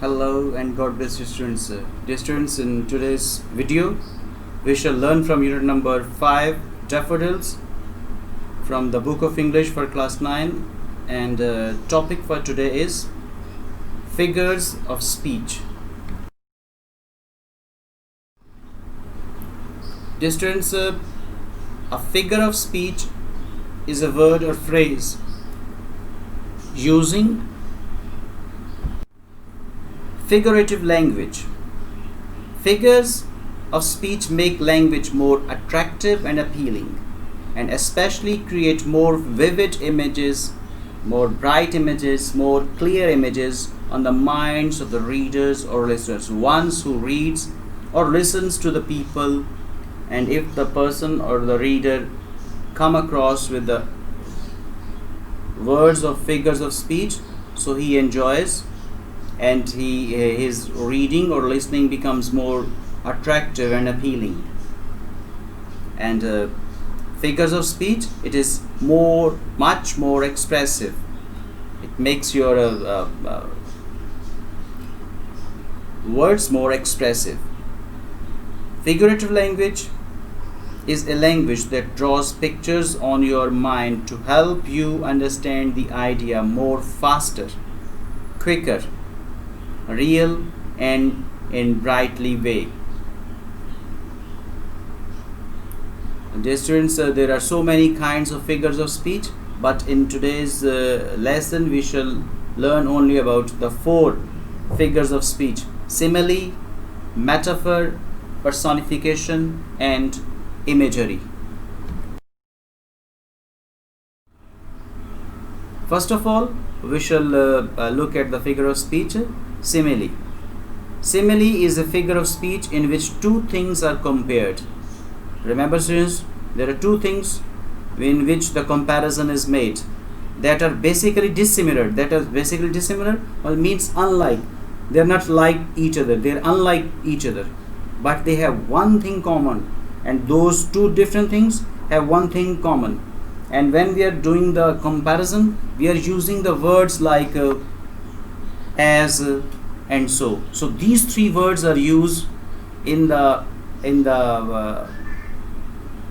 Hello and God bless you students. Dear students, in today's video we shall learn from unit number 5 Daffodils from the book of English for class 9, and topic for today is figures of speech. Dear students, a figure of speech is a word or phrase using figurative language. Figures of speech make language more attractive and appealing, and especially create more vivid images, more bright images, more clear images on the minds of the readers or listeners, ones who reads or listens to the people. And if the person or the reader come across with the words of figures of speech, so he enjoys, and his reading or listening becomes more attractive and appealing. And figures of speech, it is much more expressive. It makes your words more expressive. Figurative language is a language that draws pictures on your mind to help you understand the idea more faster, quicker, real, and in brightly way. Dear students, there are so many kinds of figures of speech, but in today's lesson we shall learn only about the 4 figures of speech: simile, metaphor, personification, and imagery. First of all, we shall look at the figure of speech, simile. Simile is a figure of speech in which two things are compared. Remember students, there are two things in which the comparison is made that are basically dissimilar. Means unlike. They are not like each other, they are unlike each other, but they have one thing common, and those two different things have one thing common. And when we are doing the comparison, we are using the words like as, and so. So these 3 words are used in the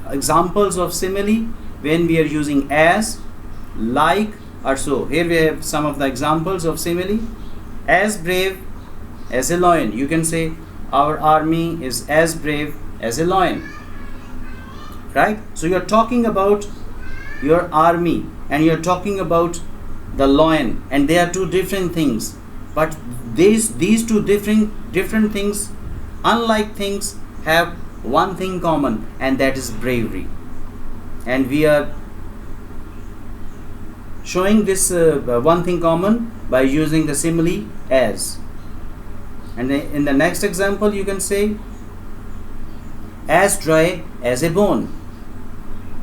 examples of simile when we are using as, like, or so. Here we have some of the examples of simile. As brave as a lion. You can say our army is as brave as a lion, right? So you are talking about your army and you are talking about the lion, and they are two different things, but these two different things, unlike things, have one thing common, and that is bravery. And we are showing this one thing common by using the simile as. And in the next example you can say as dry as a bone.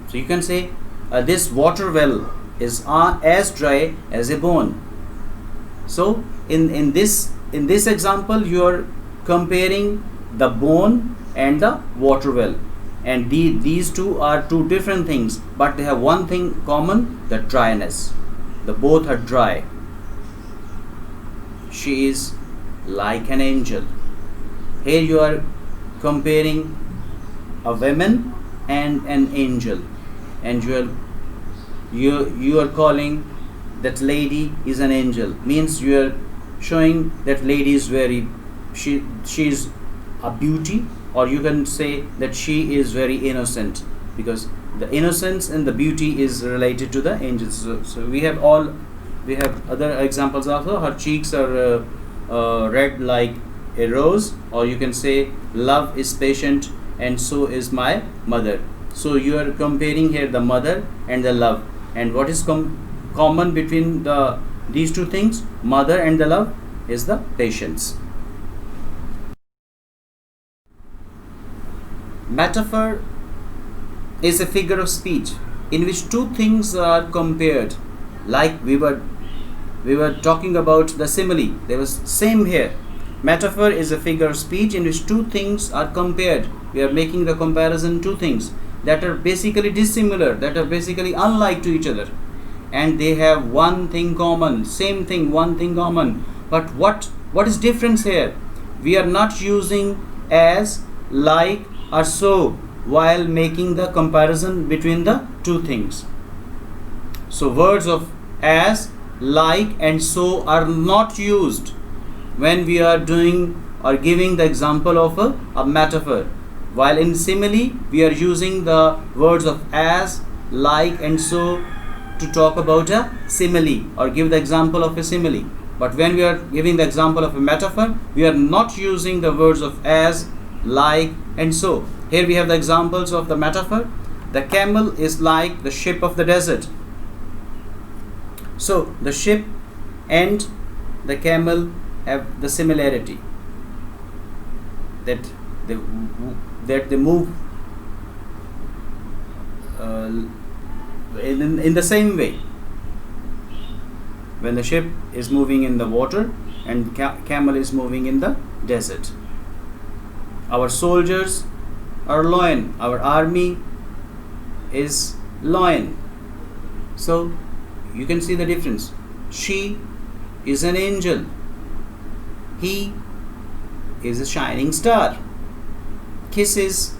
So you can say this water well is as dry as a bone. So in this example you are comparing the bone and the water well, and these two are two different things, but they have one thing common, the dryness. The both are dry. She is like an angel. Here you are comparing a woman and an angel, and you are calling that lady is an angel. Means you are showing that lady is she is a beauty, or you can say that she is very innocent, because the innocence and the beauty is related to the angels. So we have other examples also. Her cheeks are red like a rose, or you can say love is patient and so is my mother. So you are comparing here the mother and the love, and what is common between these two things, mother and the love, is the patience. Metaphor is a figure of speech in which two things are compared, like we were talking about the simile. There was same here. Metaphor is a figure of speech in which two things are compared. We are making the comparison, two things that are basically dissimilar, that are basically unlike to each other, and they have one thing common, same thing, one thing common. But what What is difference here? We are not using as, like, or so while making the comparison between the two things. So words of as, like, and so are not used when we are doing or giving the example of a metaphor. While in simile, we are using the words of as, like, and so to talk about a simile or give the example of a simile. But when we are giving the example of a metaphor, we are not using the words of as, like, and so. Here we have the examples of the metaphor. The camel is like the ship of the desert. So the ship and the camel have the similarity, that they move in the same way. When the ship is moving in the water and camel is moving in the desert. Our soldiers are lion. Our army is lion. So you can see the difference. She is an angel. He is a shining star. Kisses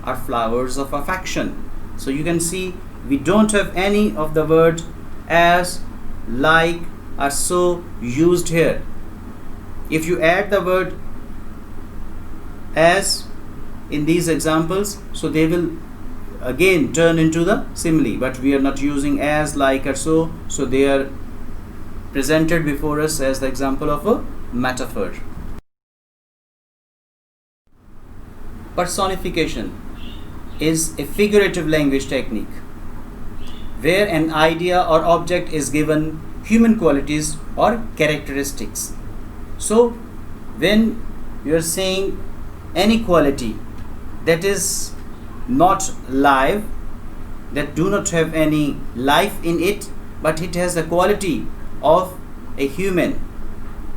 are flowers of affection. So you can see we don't have any of the word as, like, or so used here. If you add the word as in these examples, so they will again turn into the simile, but we are not using as, like, or so they are presented before us as the example of a metaphor. Personification is a figurative language technique where an idea or object is given human qualities or characteristics. So when you are saying any quality that is not live, that do not have any life in it, but it has the quality of a human,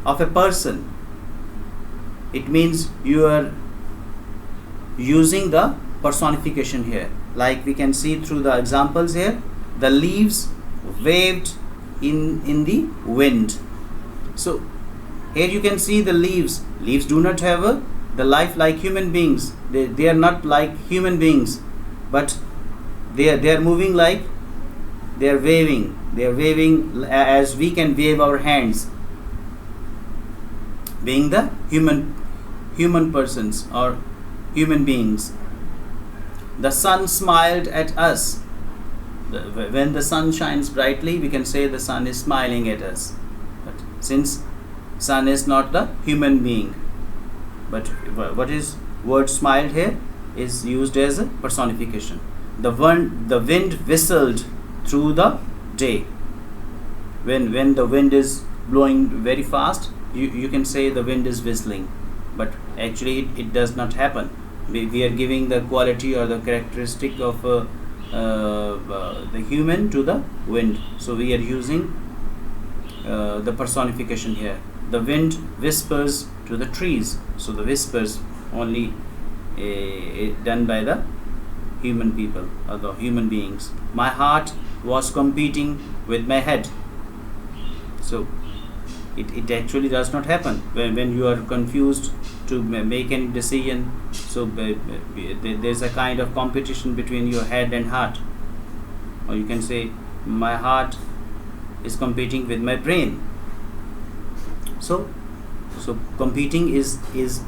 of a person, it means you are using the personification here. Like we can see through the examples here, the leaves waved in the wind. So here you can see the leaves do not have the life like human beings. They are not like human beings, but they are moving like they are waving as we can wave our hands, being the human persons or human beings. The sun smiled at us. When the sun shines brightly, we can say the sun is smiling at us. But since sun is not the human being, but what is word smiled here is used as a personification. The wind whistled through the day. When the wind is blowing very fast, you can say the wind is whistling, but actually it does not happen. We are giving the quality or the characteristic of the human to the wind, so we are using the personification here. The wind whispers to the trees, so the whispers only done by the human people or the human beings. My heart was competing with my head, so it actually does not happen when you are confused to make any decision. So there's a kind of competition between your head and heart, or you can say my heart is competing with my brain. So competing is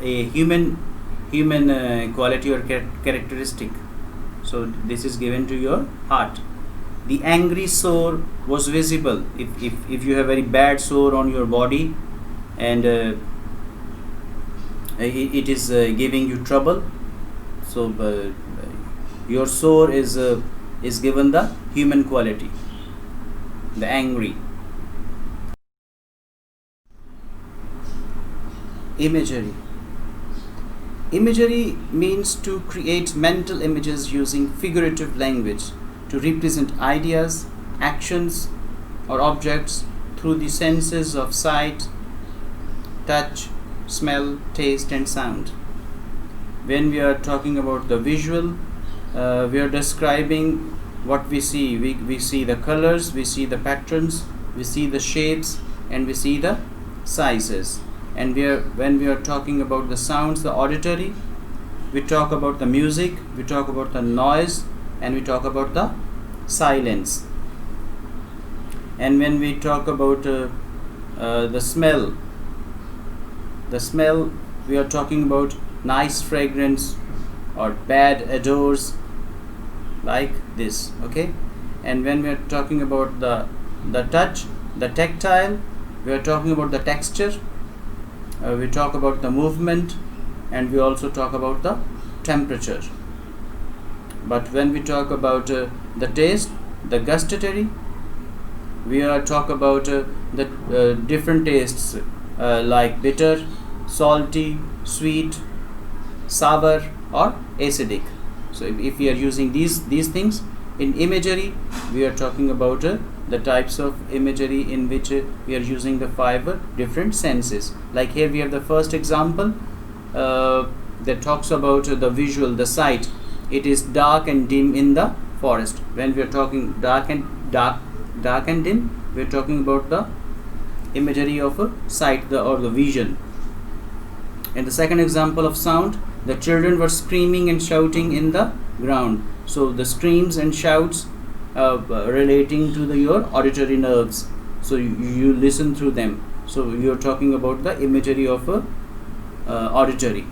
a human quality or characteristic. So this is given to your heart. The angry sore was visible. If you have very bad sore on your body and it is giving you trouble, so your sore is given the human quality, the angry. Imagery. Imagery means to create mental images using figurative language to represent ideas, actions, or objects through the senses of sight, touch, smell, taste, and sound. When we are talking about the visual, we are describing what we see. We see the colors, we see the patterns, we see the shapes, and we see the sizes. And when we are talking about the sounds, the auditory, we talk about the music, we talk about the noise, and we talk about the silence. And when we talk about the smell, we are talking about nice fragrance or bad odors, like this. Okay. And when we are talking about the touch, the tactile, we are talking about the texture, we talk about the movement, and we also talk about the temperature. But when we talk about the taste, the gustatory, we are talk about the different tastes, like bitter, salty, sweet, sour, or acidic. So if we are using these things in imagery, we are talking about the types of imagery in which we are using the 5 different senses. Like here we have the first example that talks about the visual, the sight. It is dark and dim in the forest. When we are talking dark and dim, we are talking about the imagery of a sight, or the vision. In the second example of sound, the children were screaming and shouting in the ground. So the screams and shouts relating to your auditory nerves. So you listen through them. So you are talking about the imagery of auditory.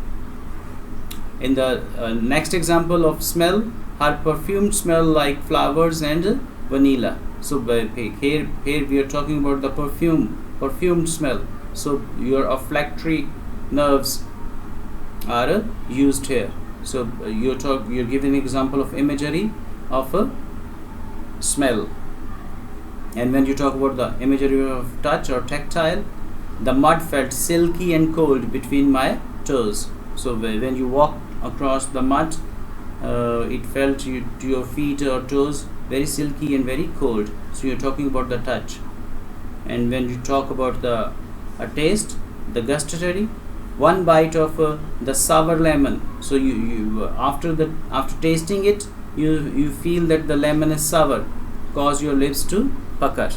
In the next example of smell, her perfume smell like flowers and vanilla. So here we are talking about the perfumed smell. So your olfactory nerves are used here. So you're giving an example of imagery of a smell. And when you talk about the imagery of touch or tactile, the mud felt silky and cold between my toes. So when you walk across the mud, it felt to your feet or toes very silky and very cold. So you're talking about the touch. And when you talk about the taste, the gustatory, one bite of the sour lemon. So you after tasting it, you feel that the lemon is sour, cause your lips to pucker.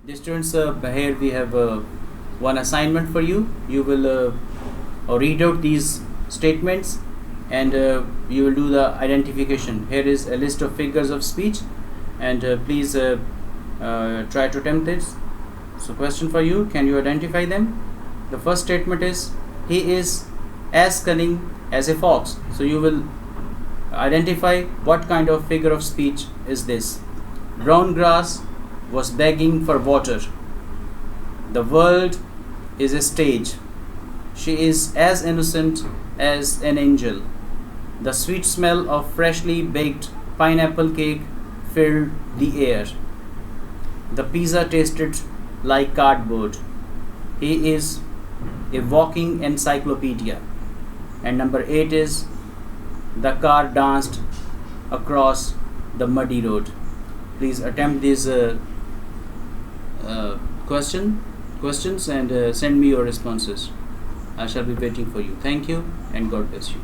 Dear students, here we have one assignment for you. You will read out these statements, and you will do the identification. Here is a list of figures of speech, and please try to attempt this. So question for you, can you identify them? The first statement is, he is as cunning as a fox. So you will identify what kind of figure of speech is this. Brown grass was begging for water. The world is a stage. She is as innocent as an angel. The sweet smell of freshly baked pineapple cake filled the air. The pizza tasted like cardboard. He is a walking encyclopedia. And number 8 is, the car danced across the muddy road. Please attempt these questions and send me your responses. I shall be waiting for you. Thank you and God bless you.